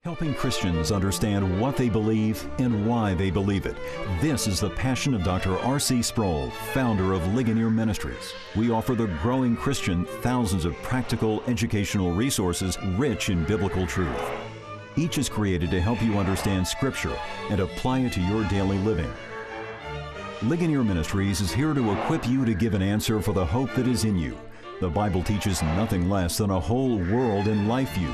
Helping Christians understand what they believe and why they believe it. This is the passion of Dr. R.C. Sproul, founder of Ligonier Ministries. We offer the growing Christian thousands of practical educational resources rich in biblical truth. Each is created to help you understand Scripture and apply it to your daily living. Ligonier Ministries is here to equip you to give an answer for the hope that is in you. The Bible teaches nothing less than a whole world and life view,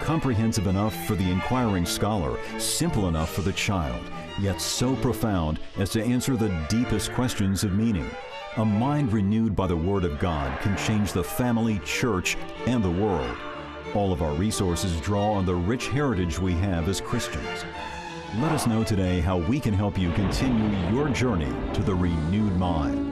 comprehensive enough for the inquiring scholar, simple enough for the child, yet so profound as to answer the deepest questions of meaning. A mind renewed by the Word of God can change the family, church, and the world. All of our resources draw on the rich heritage we have as Christians. Let us know today how we can help you continue your journey to the renewed mind.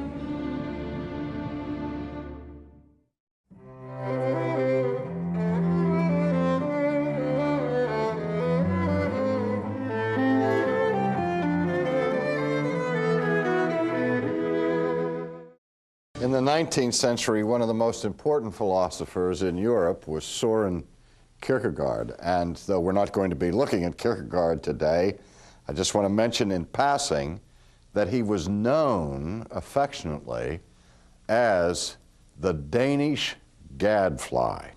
In the 19th century, one of the most important philosophers in Europe was Soren Kierkegaard. And though we're not going to be looking at Kierkegaard today, I just want to mention in passing that he was known affectionately as the Danish gadfly.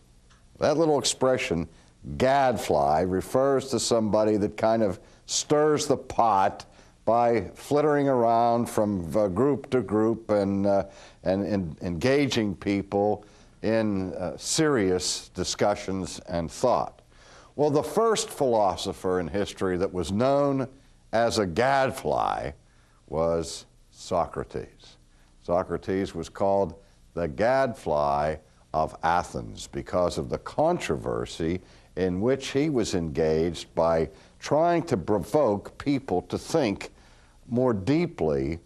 That little expression, gadfly, refers to somebody that kind of stirs the pot by flittering around from group to group and engaging people in serious discussions and thought. Well, the first philosopher in history that was known as a gadfly was Socrates. Socrates was called the gadfly of Athens because of the controversy in which he was engaged by trying to provoke people to think more deeply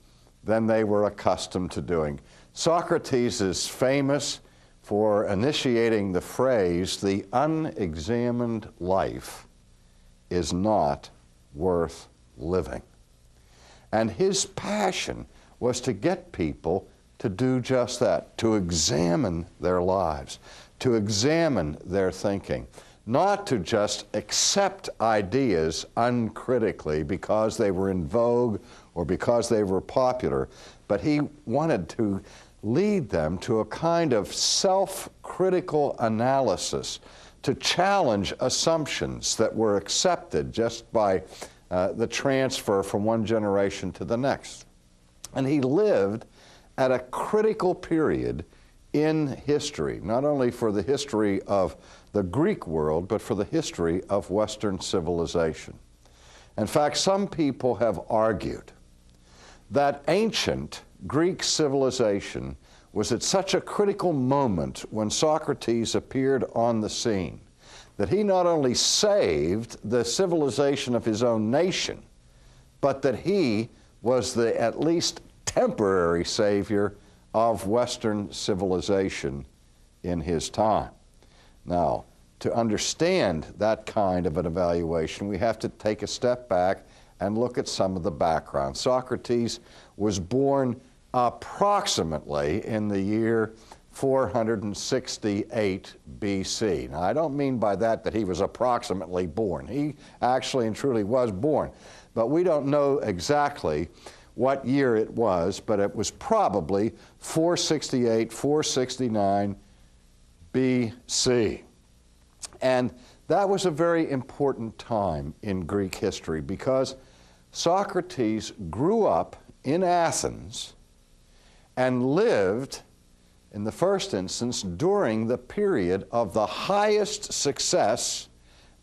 than they were accustomed to doing. Socrates is famous for initiating the phrase, "The unexamined life is not worth living." And his passion was to get people to do just that, to examine their lives, to examine their thinking. Not to just accept ideas uncritically because they were in vogue or because they were popular, but he wanted to lead them to a kind of self-critical analysis, to challenge assumptions that were accepted just by the transfer from one generation to the next. And he lived at a critical period in history, not only for the history of the Greek world, but for the history of Western civilization. In fact, some people have argued that ancient Greek civilization was at such a critical moment when Socrates appeared on the scene that he not only saved the civilization of his own nation, but that he was the at least temporary savior of Western civilization in his time. Now, to understand that kind of an evaluation, we have to take a step back and look at some of the background. Socrates was born approximately in the year 468 BC. Now, I don't mean by that he was approximately born. He actually and truly was born. But we don't know exactly what year it was, but it was probably 468, 469 BC. And that was a very important time in Greek history because Socrates grew up in Athens and lived, in the first instance, during the period of the highest success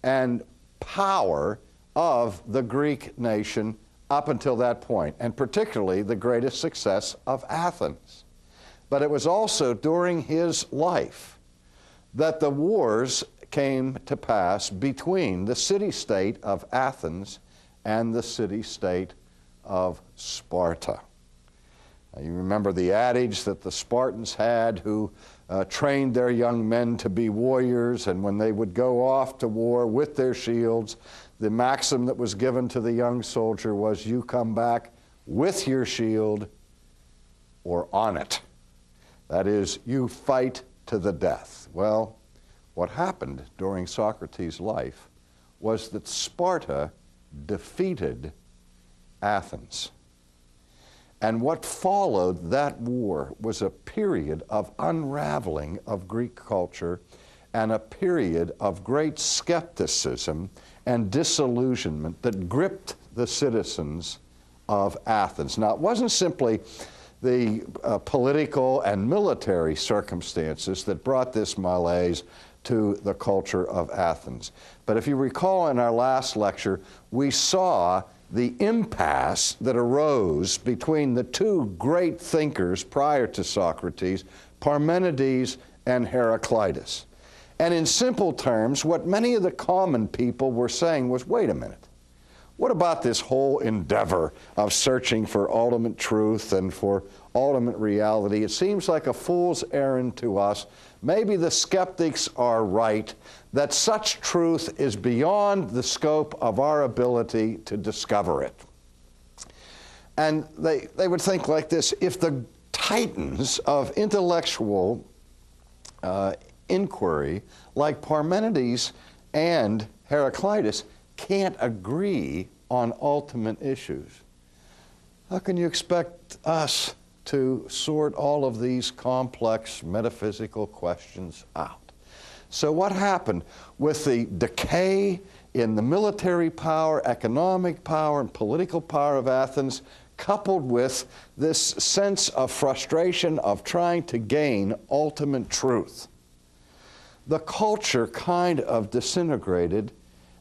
and power of the Greek nation up until that point, and particularly the greatest success of Athens. But it was also during his life that the wars came to pass between the city-state of Athens and the city-state of Sparta. Now, you remember the adage that the Spartans had who trained their young men to be warriors, and when they would go off to war with their shields, the maxim that was given to the young soldier was, "You come back with your shield or on it." That is, you fight to the death. Well, what happened during Socrates' life was that Sparta defeated Athens. And what followed that war was a period of unraveling of Greek culture and a period of great skepticism and disillusionment that gripped the citizens of Athens. Now, it wasn't simply the political and military circumstances that brought this malaise to the culture of Athens. But if you recall in our last lecture, we saw the impasse that arose between the two great thinkers prior to Socrates, Parmenides and Heraclitus. And in simple terms, what many of the common people were saying was, wait a minute, what about this whole endeavor of searching for ultimate truth and for ultimate reality? It seems like a fool's errand to us. Maybe the skeptics are right that such truth is beyond the scope of our ability to discover it. And they would think like this: if the titans of intellectual inquiry, like Parmenides and Heraclitus, can't agree on ultimate issues, how can you expect us to sort all of these complex metaphysical questions out? So what happened with the decay in the military power, economic power, and political power of Athens, coupled with this sense of frustration of trying to gain ultimate truth? The culture kind of disintegrated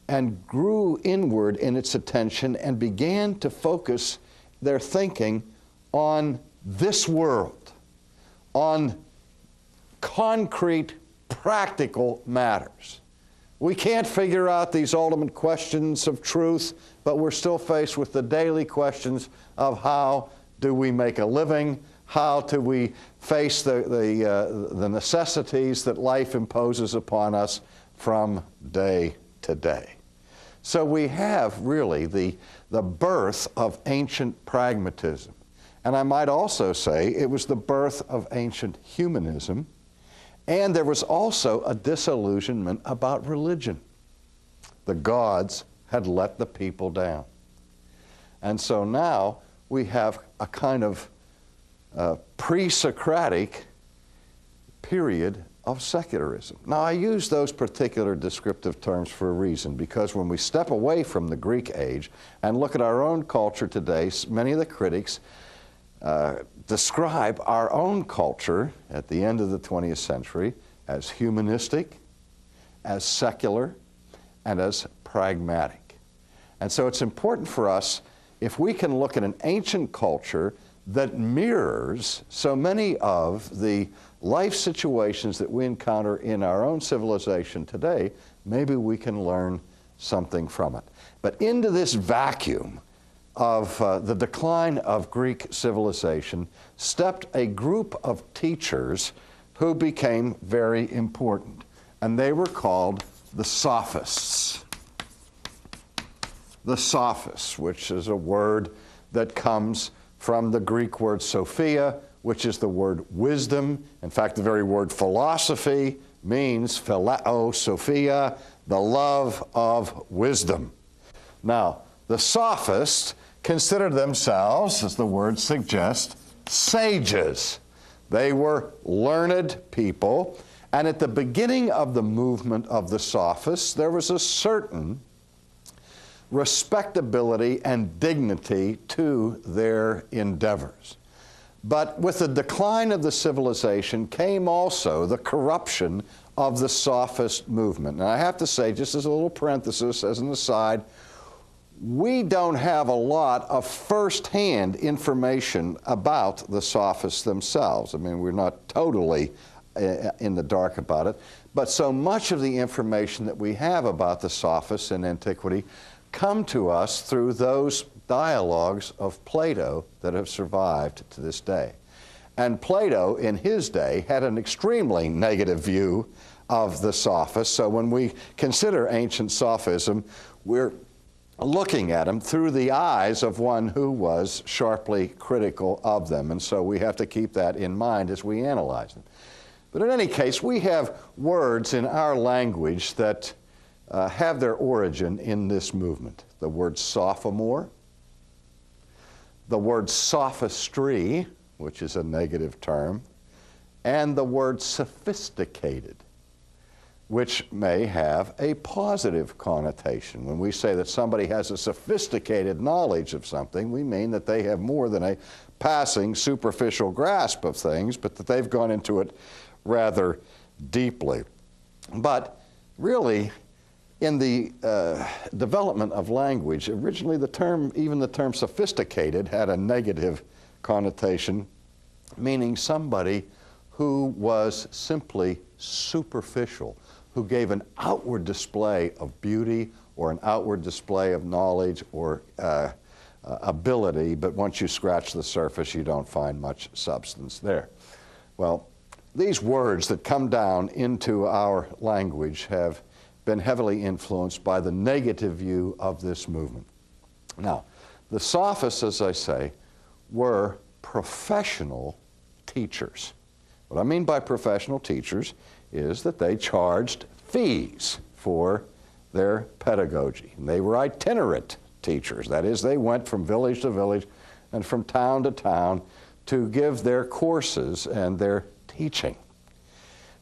and grew inward in its attention and began to focus their thinking on this world, on concrete, practical matters. We can't figure out these ultimate questions of truth, but we're still faced with the daily questions of how do we make a living, how do we face the necessities that life imposes upon us from day to day. So we have really the birth of ancient pragmatism. And I might also say it was the birth of ancient humanism. And there was also a disillusionment about religion. The gods had let the people down. And so now we have a kind of pre-Socratic period of secularism. Now, I use those particular descriptive terms for a reason, because when we step away from the Greek age and look at our own culture today, many of the critics describe our own culture at the end of the 20th century as humanistic, as secular, and as pragmatic. And so it's important for us, if we can look at an ancient culture that mirrors so many of the life situations that we encounter in our own civilization today, maybe we can learn something from it. But into this vacuum of the decline of Greek civilization stepped a group of teachers who became very important, and they were called the Sophists. The Sophists, which is a word that comes from the Greek word sophia, which is the word wisdom. In fact, the very word philosophy means phileo sophia, the love of wisdom. Now, the Sophists considered themselves, as the word suggests, sages. They were learned people, and at the beginning of the movement of the Sophists, there was a certain respectability and dignity to their endeavors. But with the decline of the civilization came also the corruption of the Sophist movement. And I have to say, just as a little parenthesis, as an aside, we don't have a lot of first-hand information about the Sophists themselves. I mean, we're not totally in the dark about it, but so much of the information that we have about the Sophists in antiquity come to us through those dialogues of Plato that have survived to this day. And Plato, in his day, had an extremely negative view of the Sophists. So when we consider ancient Sophism, we're looking at them through the eyes of one who was sharply critical of them. And so we have to keep that in mind as we analyze them. But in any case, we have words in our language that have their origin in this movement. The word sophomore, the word sophistry, which is a negative term, and the word sophisticated, which may have a positive connotation. When we say that somebody has a sophisticated knowledge of something, we mean that they have more than a passing, superficial grasp of things, but that they've gone into it rather deeply. But really, in the development of language, originally even the term sophisticated had a negative connotation, meaning somebody who was simply superficial, who gave an outward display of beauty or an outward display of knowledge or ability, but once you scratch the surface, you don't find much substance there. Well, these words that come down into our language have been heavily influenced by the negative view of this movement. Now, the sophists, as I say, were professional teachers. What I mean by professional teachers is that they charged fees for their pedagogy. And they were itinerant teachers. That is, they went from village to village and from town to town to give their courses and their teaching.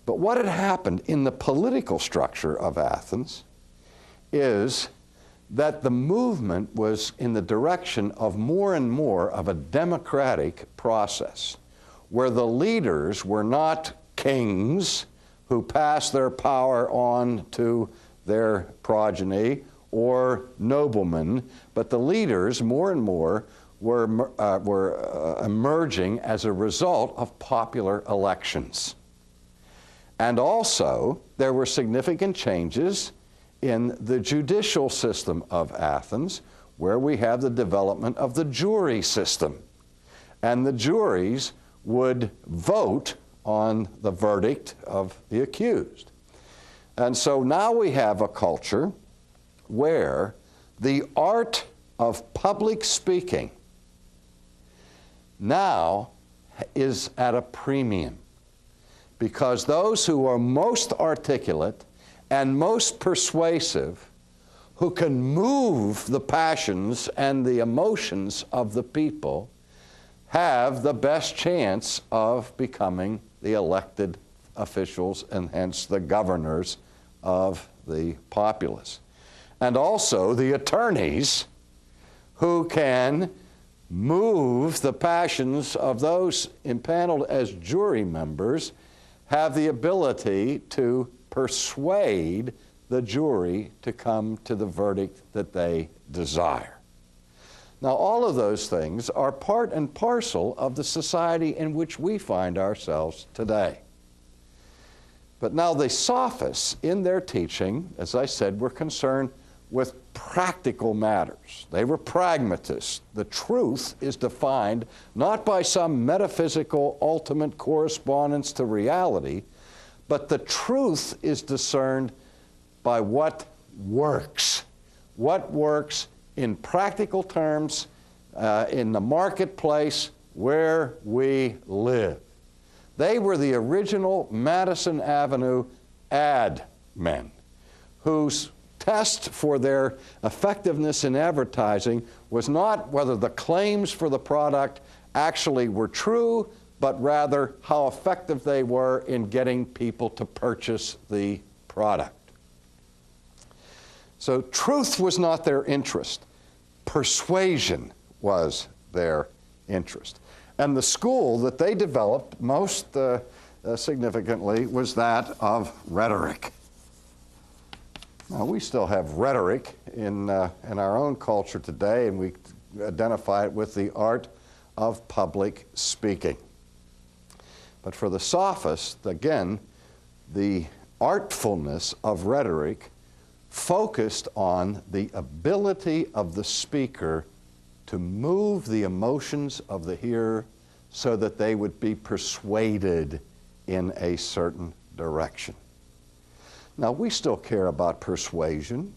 But what had happened in the political structure of Athens is that the movement was in the direction of more and more of a democratic process, where the leaders were not kings who passed their power on to their progeny or noblemen, but the leaders more and more were emerging as a result of popular elections. And also, there were significant changes in the judicial system of Athens, where we have the development of the jury system. And the juries would vote on the verdict of the accused. And so now we have a culture where the art of public speaking now is at a premium, because those who are most articulate and most persuasive, who can move the passions and the emotions of the people, have the best chance of becoming the elected officials and hence the governors of the populace. And also the attorneys who can move the passions of those impaneled as jury members have the ability to persuade the jury to come to the verdict that they desire. Now, all of those things are part and parcel of the society in which we find ourselves today. But now the sophists, in their teaching, as I said, were concerned with practical matters. They were pragmatists. The truth is defined not by some metaphysical ultimate correspondence to reality, but the truth is discerned by what works. What works in practical terms in the marketplace where we live. They were the original Madison Avenue ad men, whose test for their effectiveness in advertising was not whether the claims for the product actually were true, but rather how effective they were in getting people to purchase the product. So truth was not their interest. Persuasion was their interest. And the school that they developed most significantly was that of rhetoric. Now, we still have rhetoric in our own culture today, and we identify it with the art of public speaking. But for the sophists, again, the artfulness of rhetoric focused on the ability of the speaker to move the emotions of the hearer so that they would be persuaded in a certain direction. Now, we still care about persuasion.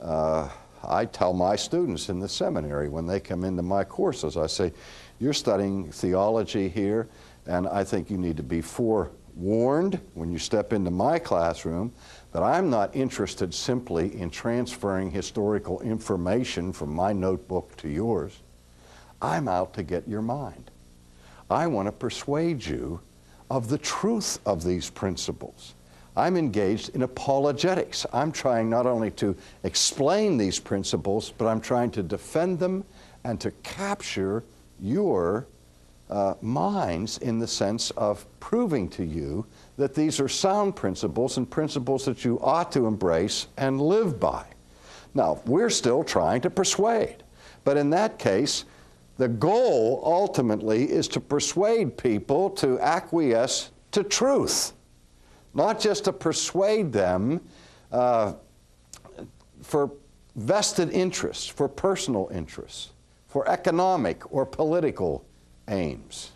I tell my students in the seminary when they come into my courses, I say, you're studying theology here, and I think you need to be for warned when you step into my classroom that I'm not interested simply in transferring historical information from my notebook to yours. I'm out to get your mind. I want to persuade you of the truth of these principles. I'm engaged in apologetics. I'm trying not only to explain these principles, but I'm trying to defend them and to capture your minds in the sense of proving to you that these are sound principles and principles that you ought to embrace and live by. Now, we're still trying to persuade, but in that case, the goal ultimately is to persuade people to acquiesce to truth, not just to persuade them for vested interests, for personal interests, for economic or political aims.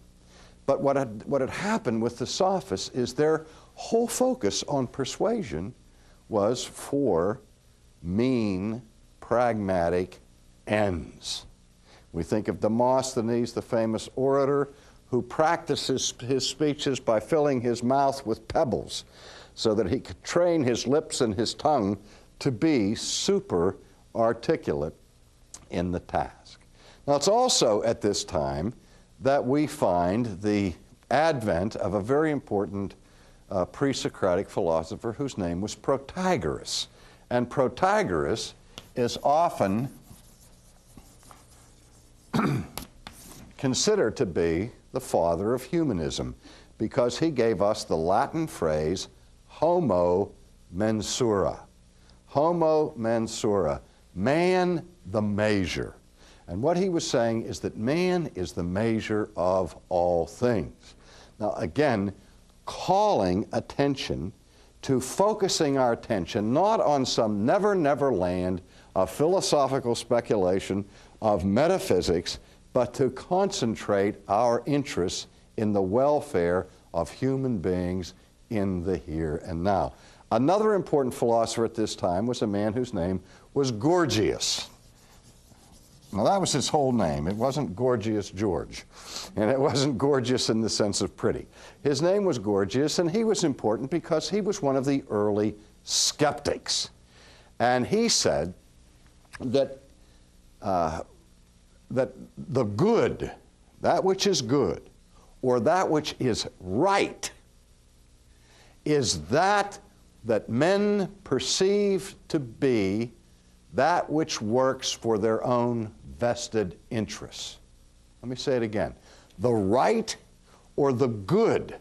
But what had happened with the sophists is their whole focus on persuasion was for mean, pragmatic ends. We think of Demosthenes, the famous orator, who practices his speeches by filling his mouth with pebbles so that he could train his lips and his tongue to be super articulate in the task. Now, it's also at this time that we find the advent of a very important pre-Socratic philosopher whose name was Protagoras. And Protagoras is often considered to be the father of humanism because he gave us the Latin phrase homo mensura. Homo mensura, man the measure. And what he was saying is that man is the measure of all things. Now, again, calling attention to focusing our attention not on some never land of philosophical speculation, of metaphysics, but to concentrate our interests in the welfare of human beings in the here and now. Another important philosopher at this time was a man whose name was Gorgias. Now, that was his whole name. It wasn't Gorgias George, and it wasn't gorgeous in the sense of pretty. His name was Gorgias, and he was important because he was one of the early skeptics. And he said that that the good, that which is good, or that which is right, is that men perceive to be that which works for their own vested interests. Let me say it again. The right or the good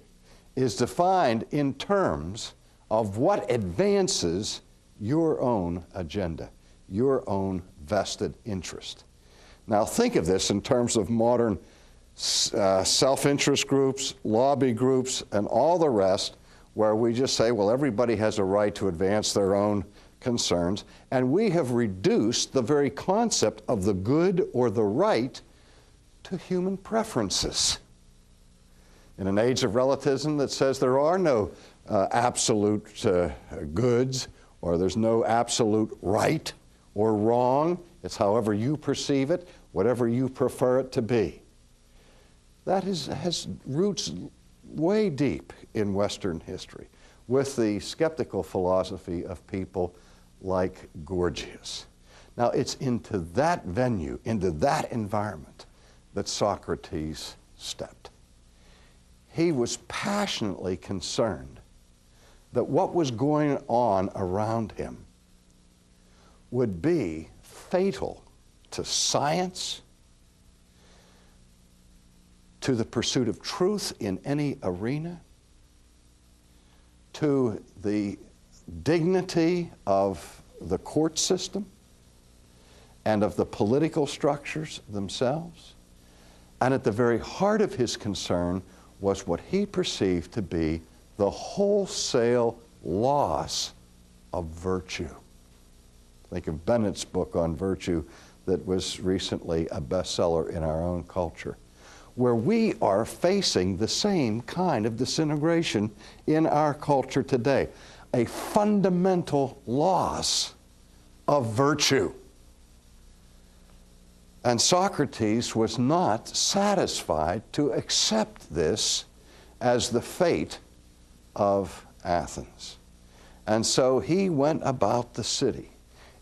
is defined in terms of what advances your own agenda, your own vested interest. Now think of this in terms of modern self-interest groups, lobby groups, and all the rest, where we just say, well, everybody has a right to advance their own concerns, and we have reduced the very concept of the good or the right to human preferences. In an age of relativism that says there are no absolute goods, or there's no absolute right or wrong, it's however you perceive it, whatever you prefer it to be. That has roots way deep in Western history with the skeptical philosophy of people like Gorgias. Now, it's into that venue, into that environment, that Socrates stepped. He was passionately concerned that what was going on around him would be fatal to science, to the pursuit of truth in any arena, to the dignity of the court system and of the political structures themselves. And at the very heart of his concern was what he perceived to be the wholesale loss of virtue. Think of Bennett's book on virtue that was recently a bestseller in our own culture, where we are facing the same kind of disintegration in our culture today, a fundamental loss of virtue. And Socrates was not satisfied to accept this as the fate of Athens. And so he went about the city,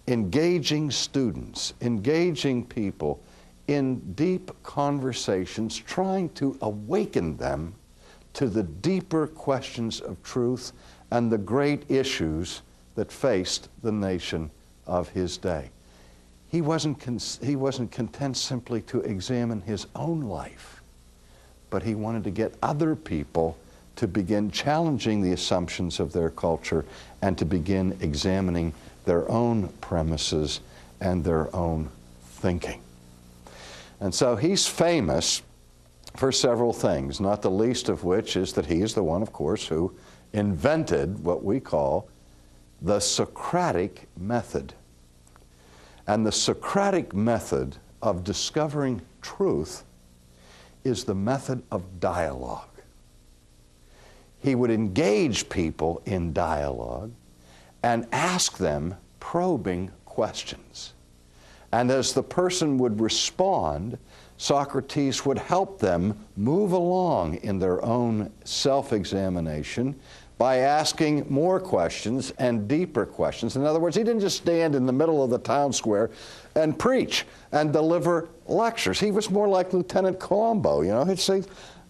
engaging students, engaging people in deep conversations, trying to awaken them to the deeper questions of truth and the great issues that faced the nation of his day. He wasn't content simply to examine his own life, but he wanted to get other people to begin challenging the assumptions of their culture and to begin examining their own premises and their own thinking. And so he's famous for several things, not the least of which is that he is the one, of course, who invented what we call the Socratic Method. And the Socratic method of discovering truth is the method of dialogue. He would engage people in dialogue and ask them probing questions. And as the person would respond, Socrates would help them move along in their own self-examination by asking more questions and deeper questions. In other words, he didn't just stand in the middle of the town square and preach and deliver lectures. He was more like Lieutenant Colombo, you know. He'd say,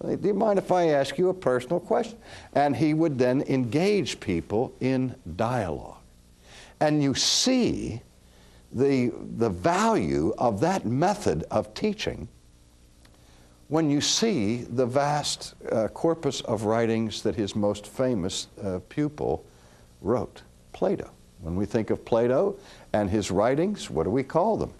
do you mind if I ask you a personal question? And he would then engage people in dialogue. And you see the value of that method of teaching when you see the vast corpus of writings that his most famous pupil wrote, Plato. When we think of Plato and his writings, what do we call them?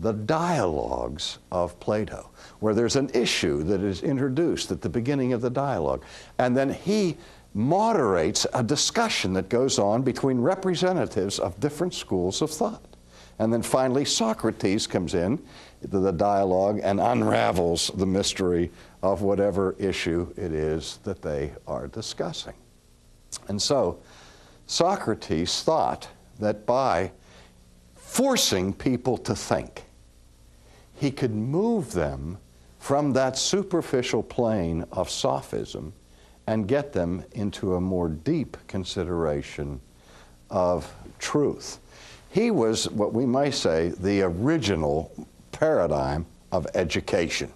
The Dialogues of Plato, where there's an issue that is introduced at the beginning of the dialogue. And then he moderates a discussion that goes on between representatives of different schools of thought. And then finally, Socrates comes in to the dialogue and unravels the mystery of whatever issue it is that they are discussing. And so, Socrates thought that by forcing people to think, he could move them from that superficial plane of sophism and get them into a more deep consideration of truth. He was, what we might say, the original paradigm of education.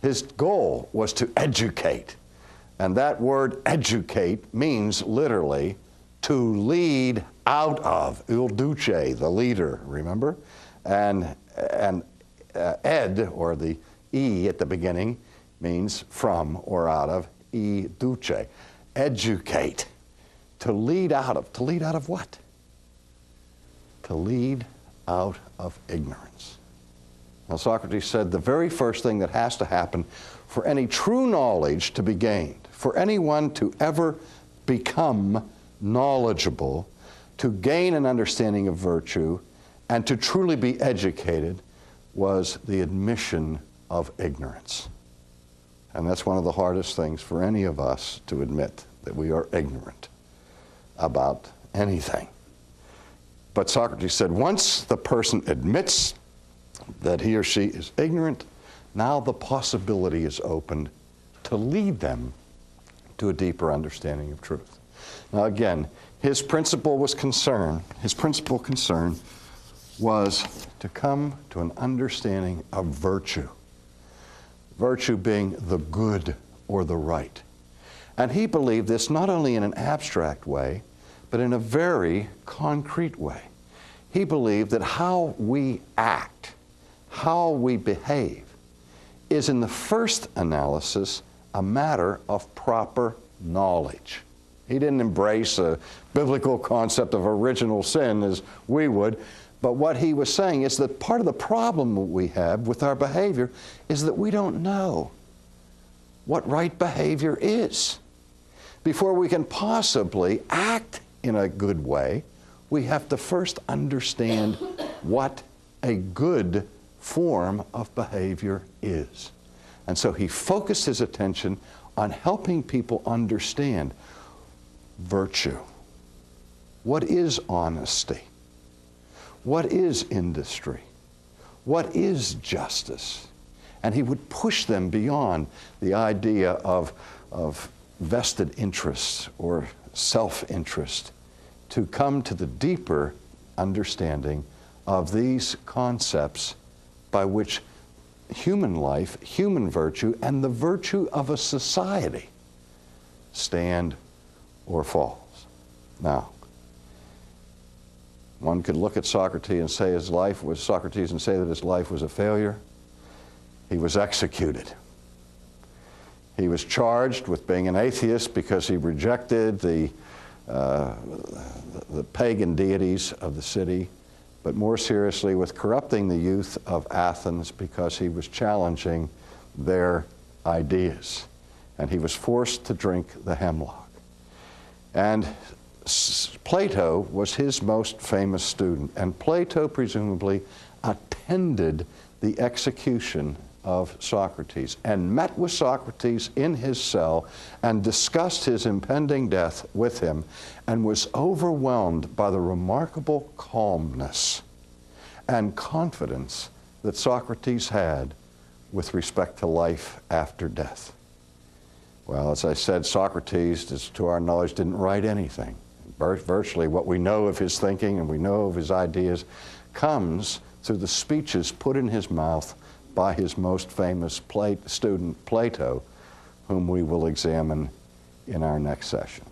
His goal was to educate. And that word educate means literally to lead out of, il duce, the leader, remember? And ed, or the E at the beginning, means from or out of, e duce. Educate. To lead out of. To lead out of what? To lead out of ignorance. Now, Socrates said the very first thing that has to happen for any true knowledge to be gained, for anyone to ever become knowledgeable, to gain an understanding of virtue, and to truly be educated, was the admission of ignorance. And that's one of the hardest things for any of us to admit, that we are ignorant about anything. But Socrates said, once the person admits that he or she is ignorant, now the possibility is opened to lead them to a deeper understanding of truth. Now again, his principal concern was to come to an understanding of virtue. Virtue being the good or the right. And he believed this not only in an abstract way, but in a very concrete way. He believed that how we act, how we behave, is in the first analysis a matter of proper knowledge. He didn't embrace a biblical concept of original sin as we would, but what he was saying is that part of the problem we have with our behavior is that we don't know what right behavior is. Before we can possibly act in a good way, we have to first understand what a good form of behavior is. And so he focused his attention on helping people understand virtue. What is honesty? What is industry? What is justice? And he would push them beyond the idea of vested interests or self-interest to come to the deeper understanding of these concepts by which human life, human virtue, and the virtue of a society stand or falls. Now, one could look at Socrates and say that his life was a failure. He was executed. He was charged with being an atheist because he rejected the pagan deities of the city, but more seriously with corrupting the youth of Athens because he was challenging their ideas. And he was forced to drink the hemlock. And Plato was his most famous student, and Plato presumably attended the execution of Socrates and met with Socrates in his cell and discussed his impending death with him and was overwhelmed by the remarkable calmness and confidence that Socrates had with respect to life after death. Well, as I said, Socrates, to our knowledge, didn't write anything. Virtually what we know of his thinking and we know of his ideas comes through the speeches put in his mouth by his most famous student, Plato, whom we will examine in our next session.